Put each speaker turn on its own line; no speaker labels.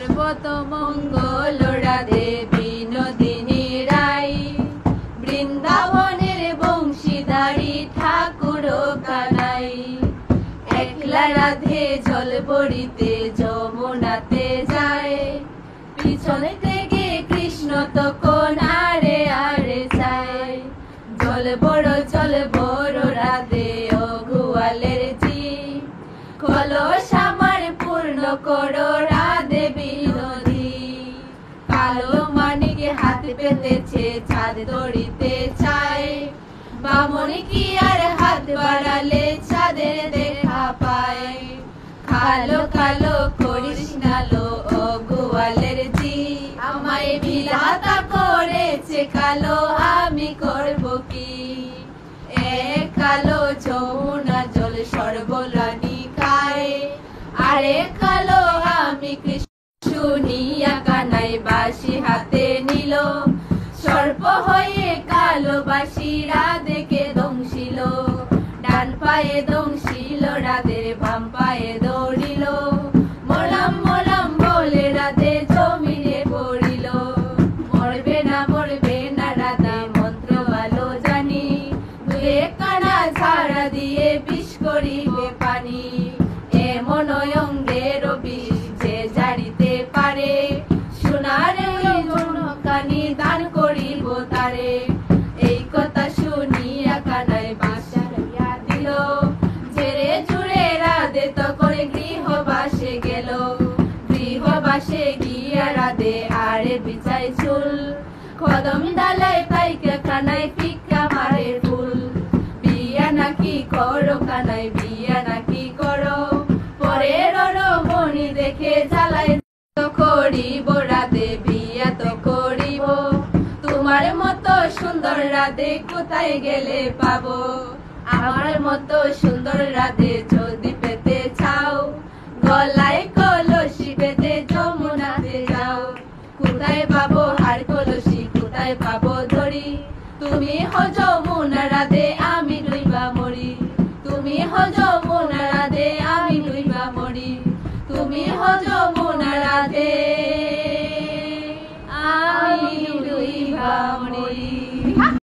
সর্বতমঙ্গল রাধে বিনোদিনী রায়, বৃন্দাবনের বংশীধারী ঠাকুর কানাই। একলা রাধে জল ভরিতে যমুনাতে যায়, পিছনে থেকে কৃষ্ণ তখন আরে আরে চায়। জল বড় রাধে ও গোয়ালের জি, কলস আমার পূর্ণ করো রাধে বিনোদী। কালো মানিকে হাত পেতেছে চাঁদ ধরিতে চায়, বামন কি আর হাত বাড়ালে চাঁদের দেখা পায়। কালো কালো করিস নালো ও গোয়ালের জি, আমায় বিধাতা করেছে কালো, আমি করব কি। এক কালো যমুনা জল সর্বলানি খায়, আরে কালো আমি কৃষ্ণ শুনিয়া কানাই বাঁশি হাতে নিল। সর্প হয়ে কালো বাঁশি রাধেকে দংশিল, ডান পায়ে দংশিল রাধের বাম পায়ে দৌড়িল। মোলাম মোলাম বলে রাধে জমিনে পড়িল, মরবে না রাধে মন্ত্র ভালো জানি। দুয়ে কানা ঝাড়া দিয়ে বিষ করিবে পানি, এমন অঙ্গের বিষ যে জারিতে পারে। সোনার কানি দান করিব তারে, এই কথা শুনিয়া কানাই বাঁশিয়া দিল। ঝেড়ে ঝুড়ে রাধে তখন গৃহবাসে গেল, গৃহবাসে গিয়া রাধে আরে বিছাই চুল। কদম ডালায় পাইকা কানাই ফিক্কা মারে ফুল, বিয়া নাকি করো কানাই বিয়া নাকি করো। পরে রমণী দেখে জ্বালায় তো করিব রাধে বিয়া তো করিব, তোমার মতো সুন্দর রাধে কোথায় গেলে পাবো। আমার মতো সুন্দর রাধে যদি পেতে চাও, গলায় কলসি বেঁধে যমুনাতে যাও। কোথায় পাবো হার কলসি, কোথায় পাবো ধরি, তুমি হো যমুনা রাধে আমি ডুইবা মরি। তুমি হো যমুনা রাধে আমি ডুইবা মরি, তুমি হো যমুনা রাধে আমি ডুইবা মরি।